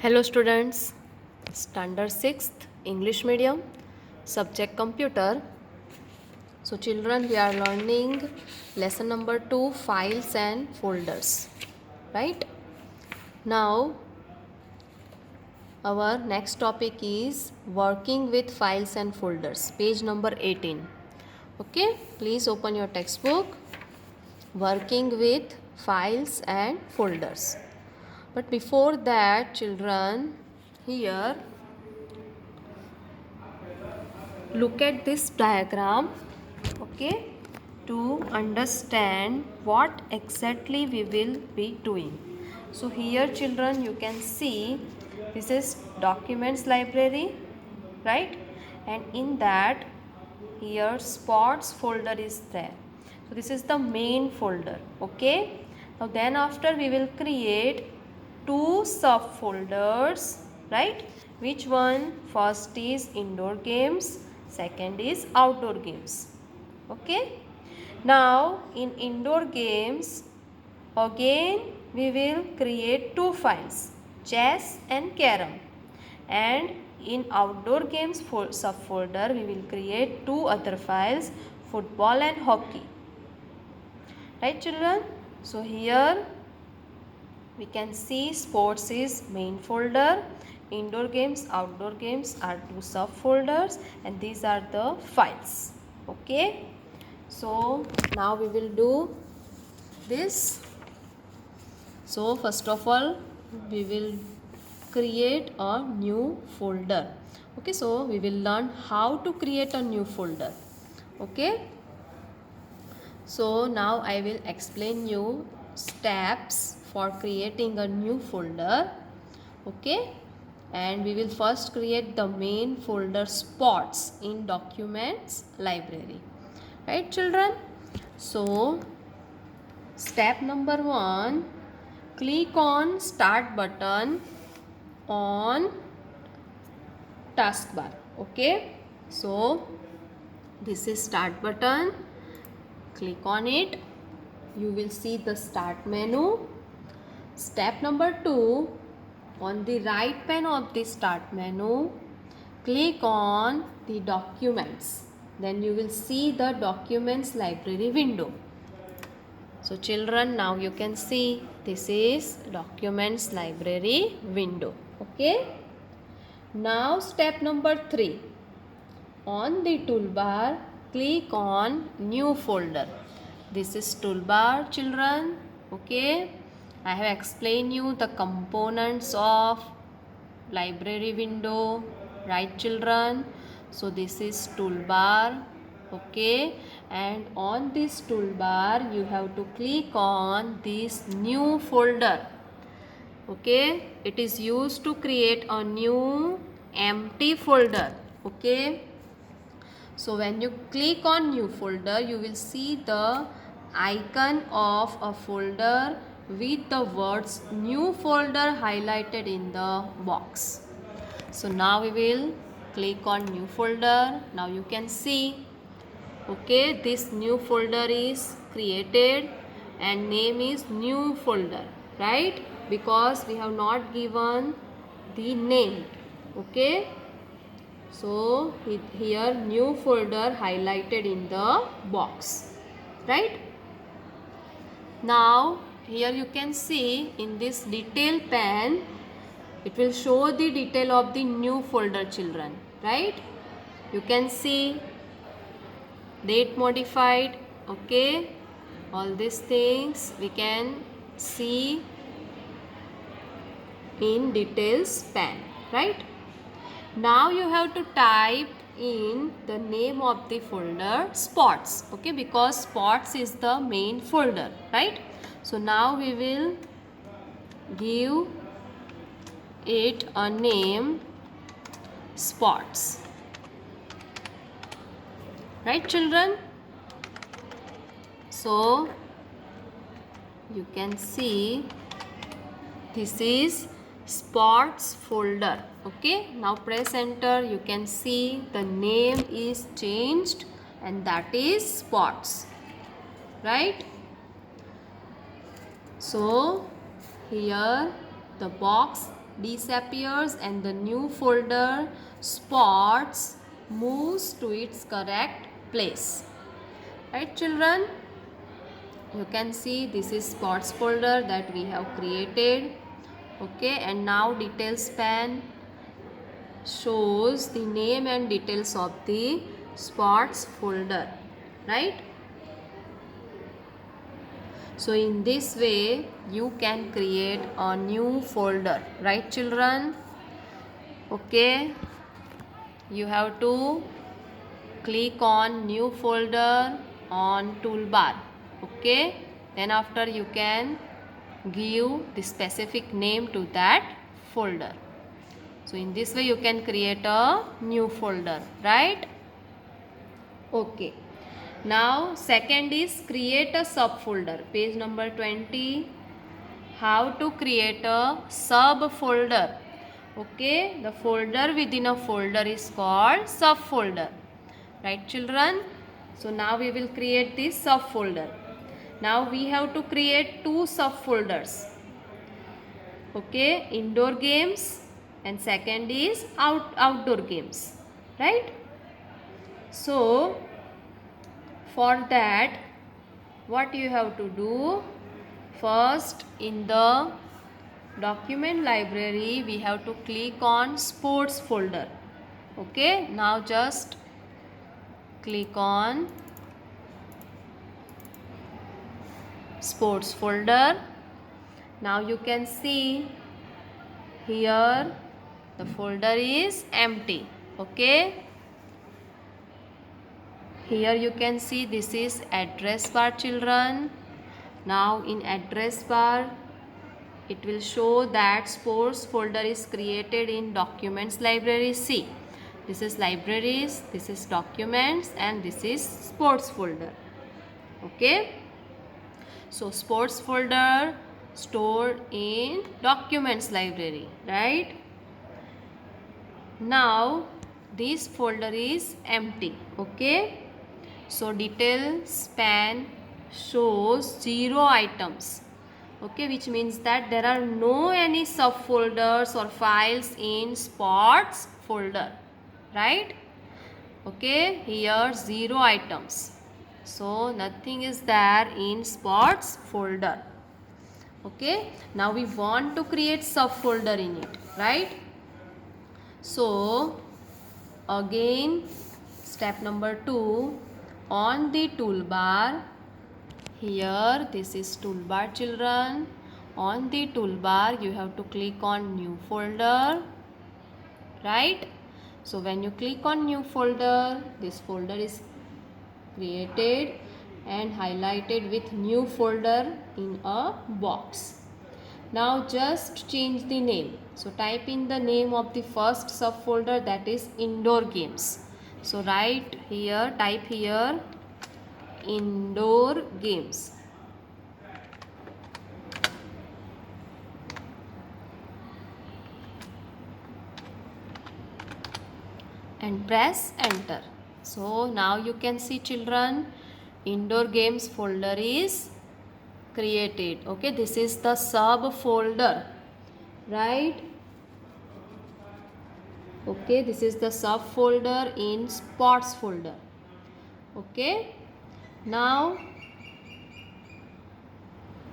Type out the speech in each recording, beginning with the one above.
Hello students, Standard 6th English Medium, Subject Computer. So children, we are learning lesson number 2, Files and Folders. Right? Now, our next topic is Working with Files and Folders, page number 18. Okay, please open your textbook. Working with Files and Folders. But before that, children, here look at this diagram, okay, to understand what exactly we will be doing. So here children, you can see this is documents library, right? And in that, here sports folder is there. So this is the main folder, okay. Now then after we will create two subfolders, right? Which one? First is indoor games, second is outdoor games, okay. Now in indoor games, again we will create two files, chess and carom, and in outdoor games subfolder we will create two other files, football and hockey, right children. So here we can see sports is main folder, indoor games, outdoor games are two subfolders, and these are the files, okay. So now we will do this. So first of all we will create a new folder, okay. So we will learn how to create a new folder, okay. So now I will explain you steps for creating a new folder, okay. And we will first create the main folder spots in documents library, right children. So step number 1, click on start button on taskbar, okay. So this is start button, click on it, you will see the start menu. Step number 2, on the right pane of the start menu, click on the documents, then you will see the documents library window. So children, now you can see this is documents library window, okay. Now step number 3, on the toolbar click on new folder. This is toolbar children, okay. I have explained you the components of library window, right children. So this is toolbar, okay. And on this toolbar you have to click on this new folder, okay. It is used to create a new empty folder, okay. So when you click on new folder, you will see the icon of a folder with the words new folder highlighted in the box. So now we will click on new folder. Now you can see, okay, this new folder is created and name is new folder, right? Because we have not given the name, okay. So here new folder highlighted in the box, right? Now here you can see in this detail pane, it will show the detail of the new folder children, right? You can see date modified, okay. All these things we can see in details pane, right? Now you have to type in the name of the folder spots, okay, because spots is the main folder, right? So now we will give it a name spots, right children. So you can see this is spots folder, okay. Now press enter, you can see the name is changed and that is spots, right. So here the box disappears and the new folder sports moves to its correct place. Right, children? You can see this is sports folder that we have created. Okay, and now details pane shows the name and details of the sports folder, right? So in this way you can create a new folder, right, children? Okay, you have to click on new folder on toolbar. Okay, then after you can give the specific name to that folder. So in this way you can create a new folder, right? Okay. Now second is create a subfolder. Page number 20. How to create a subfolder. Okay, the folder within a folder is called subfolder. Right, children? So now we will create this subfolder. Now we have to create two subfolders. Okay, indoor games and second is outdoor games, right? So for that what you have to do, first in the document library we have to click on sports folder. Okay, now just click on sports folder. Now you can see here the folder is empty. Okay, here you can see this is address bar, children. Now in address bar it will show that sports folder is created in documents library C. This is libraries, this is documents, and this is sports folder. Okay, so sports folder stored in documents library, right? Now this folder is empty. Okay, so details pane shows 0 items. Okay, which means that there are no any subfolders or files in sports folder, right? Okay, here 0 items, so nothing is there in sports folder. Okay, now we want to create subfolder in it, right? So again step number 2, on the toolbar, here this is toolbar, children. On the toolbar you have to click on new folder, right? So when you click on new folder, this folder is created and highlighted with new folder in a box. Now just change the name. So type in the name of the first subfolder, that is indoor games. So write here, type here indoor games. And press enter. So now you can see, children, indoor games folder is created. Okay, this is the subfolder, right? Okay, this is the subfolder in sports folder. Okay, now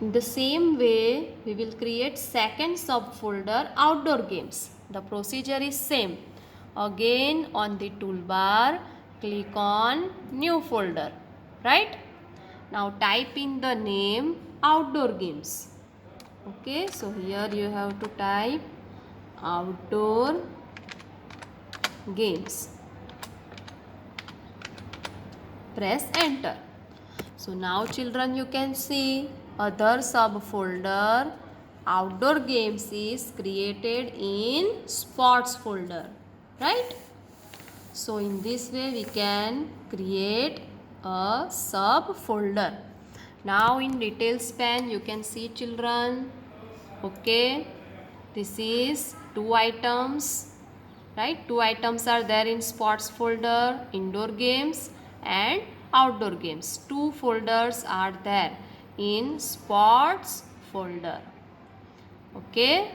in the same way we will create second subfolder, outdoor games. The procedure is same. Again on the toolbar click on new folder, right? Now type in the name outdoor games. Okay, so here you have to type outdoor games. Press enter. So now, children, you can see other subfolder outdoor games is created in sports folder, right? So in this way we can create a subfolder. Now in details pane you can see, children, okay, this is 2 items, right? 2 items are there in sports folder, indoor games and outdoor games. 2 folders are there in sports folder. Okay,